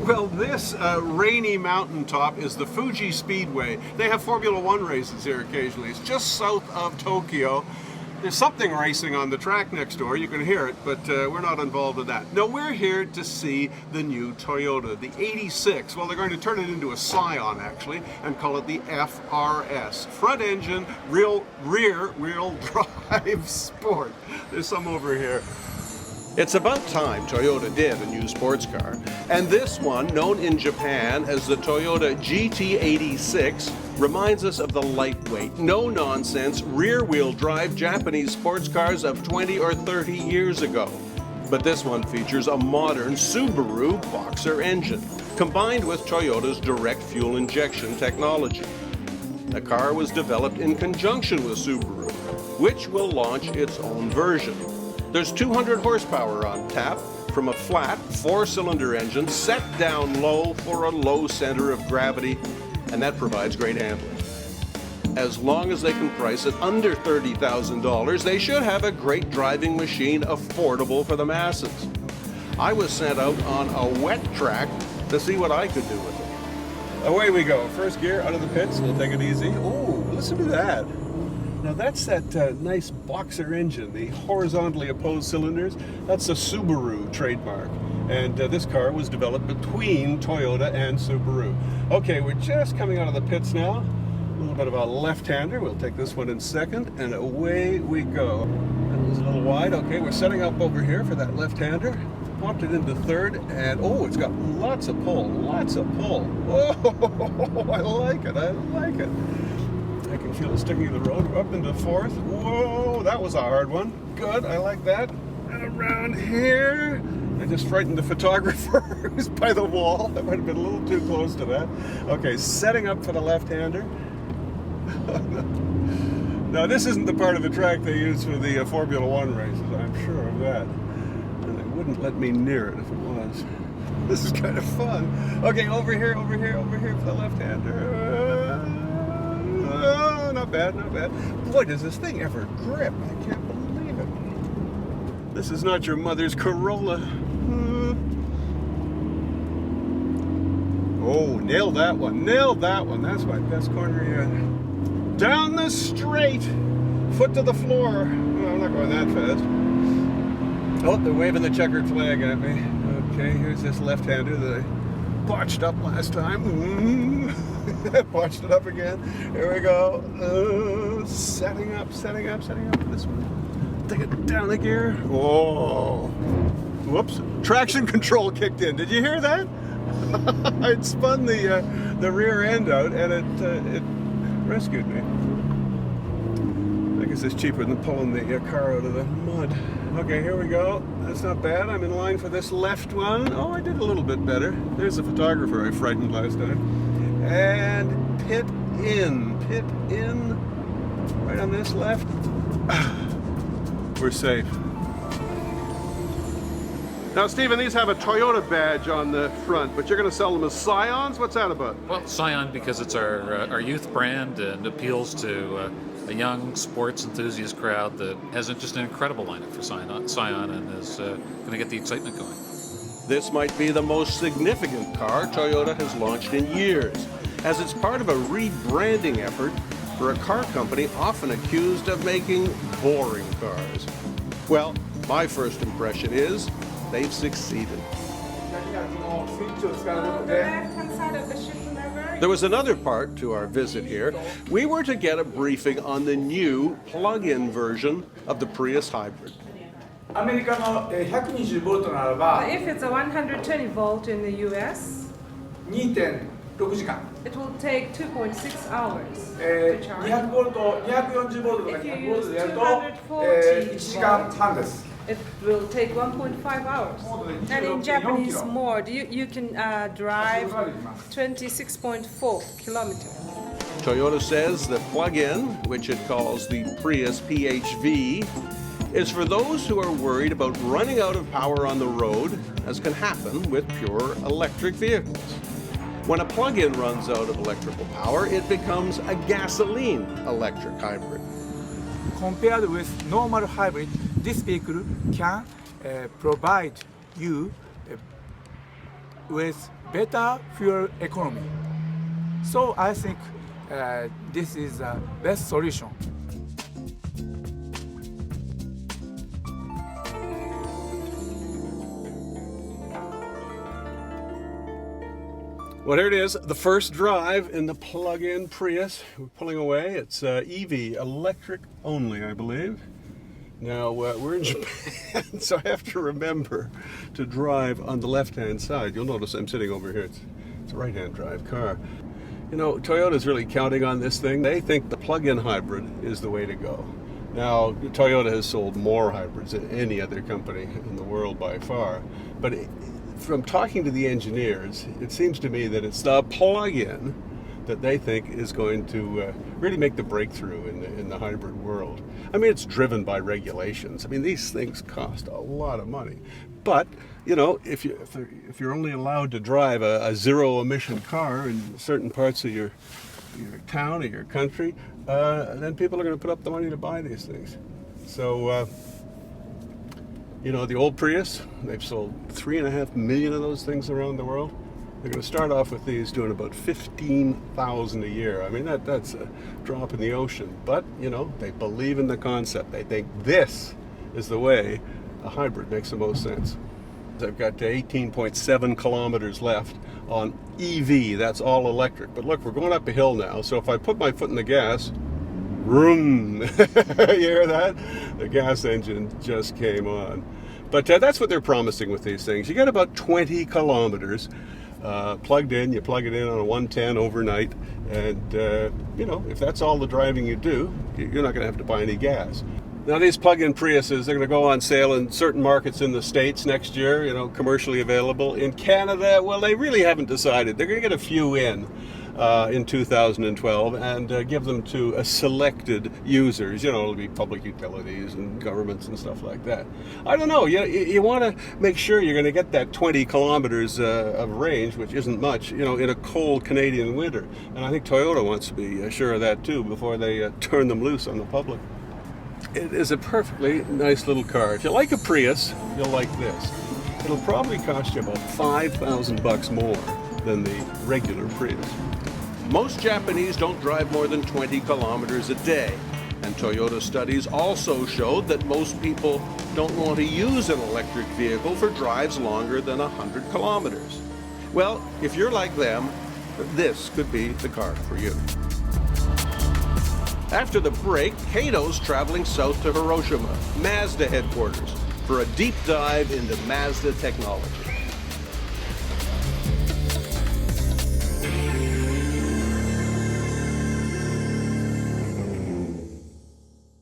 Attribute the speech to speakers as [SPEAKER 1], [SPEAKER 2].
[SPEAKER 1] Well, this rainy mountaintop is the Fuji Speedway. They have Formula One races here occasionally. It's just south of Tokyo. There's something racing on the track next door. You can hear it, but we're not involved in that. No, we're here to see the new Toyota, the 86. Well, they're going to turn it into a Scion, actually, and call it the FRS. Front engine, rear wheel drive sport. There's some over here. It's about time Toyota did a new sports car, and this one, known in Japan as the Toyota GT86, reminds us of the lightweight, no-nonsense, rear-wheel drive Japanese sports cars of 20 or 30 years ago. But this one features a modern Subaru Boxer engine, combined with Toyota's direct fuel injection technology. The car was developed in conjunction with Subaru, which will launch its own version. There's 200 horsepower on tap from a flat 4-cylinder engine set down low for a low center of gravity, and that provides great handling. As long as they can price it under $30,000, they should have a great driving machine affordable for the masses. I was sent out on a wet track to see what I could do with it. Away we go. First gear out of the pits. We'll take it easy. Oh, listen to that. Now that's that nice Boxer engine, the horizontally opposed cylinders. That's a Subaru trademark. And this car was developed between Toyota and Subaru. Okay, we're just coming out of the pits now. A little bit of a left-hander. We'll take this one in second, and away we go. That was a little wide. Okay, we're setting up over here for that left-hander. Popped it into third, and oh, it's got lots of pull, lots of pull. Oh, I like it, I like it. I can feel it sticking to the road. Up into fourth. Whoa, that was a hard one. Good, I like that. And around here. I just frightened the photographer who's by the wall. I might have been a little too close to that. Okay, setting up for the left-hander. Now, this isn't the part of the track they use for the Formula One races. I'm sure of that. And they wouldn't let me near it if it was. This is kind of fun. Okay, over here for the left-hander. Not bad, not bad. Boy, does this thing ever grip. I can't believe it. This is not your mother's Corolla. Oh, nailed that one. Nailed that one. That's my best corner yet. Down the straight. Foot to the floor. Oh, I'm not going that fast. Oh, they're waving the checkered flag at me. Okay, here's this left-hander that I botched up last time. Botched it up again. Here we go. Setting up for this one. Take it down the gear. Oh. Whoops. Traction control kicked in. Did you hear that? I'd spun the rear end out, and it rescued me. I guess it's cheaper than pulling the car out of the mud. Okay, here we go. That's not bad. I'm in line for this left one. Oh, I did a little bit better. There's the photographer I frightened last time. And pit in, right on this left. We're safe. Now, Stephen, these have a Toyota badge on the front, but you're going to sell them as Scions? What's that about?
[SPEAKER 2] Well, Scion because it's our youth brand and appeals to a young sports enthusiast crowd that has just an incredible lineup for Scion and is going to get the excitement going.
[SPEAKER 1] This might be the most significant car Toyota has launched in years, as it's part of a rebranding effort for a car company often accused of making boring cars. Well, my first impression is they've succeeded. There was another part to our visit here. We were to get a briefing on the new plug-in version of the Prius Hybrid.
[SPEAKER 3] アメリカの120ボルトならば
[SPEAKER 4] If it's a 120 volt in the US,
[SPEAKER 3] 2.6時間
[SPEAKER 4] it will take 2.6 hours to
[SPEAKER 3] 200
[SPEAKER 4] charge.
[SPEAKER 3] ボルト240ボルトとか
[SPEAKER 4] If you
[SPEAKER 3] 100ボルトでやると
[SPEAKER 4] use
[SPEAKER 3] 1時間半です
[SPEAKER 4] It will take 1.5 hours. And in Japanese mode, you can drive 26.4 kilometers.
[SPEAKER 1] Toyota says the plug-in, which it calls the Prius PHV, is for those who are worried about running out of power on the road, as can happen with pure electric vehicles. When a plug-in runs out of electrical power, it becomes a gasoline electric hybrid.
[SPEAKER 3] compared with normal hybrid, this vehicle can provide you with better fuel economy. So I think this is the best solution.
[SPEAKER 1] Well, here it is, the first drive in the plug-in Prius. We're pulling away. It's EV, electric only, I believe. Now, we're in Japan, so I have to remember to drive on the left-hand side. You'll notice I'm sitting over here. It's a right-hand drive car. You know, Toyota's really counting on this thing. They think the plug-in hybrid is the way to go. Now, Toyota has sold more hybrids than any other company in the world by far. But from talking to the engineers, it seems to me that it's the plug-in that they think is going to really make the breakthrough in the hybrid world. I mean, it's driven by regulations. I mean, these things cost a lot of money. But, you know, if you're only allowed to drive a zero-emission car in certain parts of your town or your country, then people are going to put up the money to buy these things. So, you know, the old Prius, they've sold 3.5 million of those things around the world. They're going to start off with these doing about 15,000 a year. I mean, that's a drop in the ocean. But, you know, they believe in the concept. They think this is the way a hybrid makes the most sense. I've got 18.7 kilometers left on EV. That's all electric. But look, we're going up a hill now. So if I put my foot in the gas, vroom, you hear that? The gas engine just came on. But that's what they're promising with these things. You get about 20 kilometers plugged in. You plug it in on a 110 overnight. And, you know, if that's all the driving you do, you're not going to have to buy any gas. Now, these plug-in Priuses, they're going to go on sale in certain markets in the States next year, you know, commercially available. In Canada, well, they really haven't decided. They're going to get a few in 2012 and give them to selected users. You know, it'll be public utilities and governments and stuff like that. I don't know. You want to make sure you're going to get that 20 kilometers of range, which isn't much, you know, in a cold Canadian winter. And I think Toyota wants to be sure of that, too, before they turn them loose on the public. It is a perfectly nice little car. If you like a Prius, you'll like this. It'll probably cost you about $5,000 more than the regular Prius. Most Japanese don't drive more than 20 kilometers a day. And Toyota studies also showed that most people don't want to use an electric vehicle for drives longer than 100 kilometers. Well, if you're like them, this could be the car for you. After the break, Kato's traveling south to Hiroshima, Mazda headquarters, for a deep dive into Mazda technology.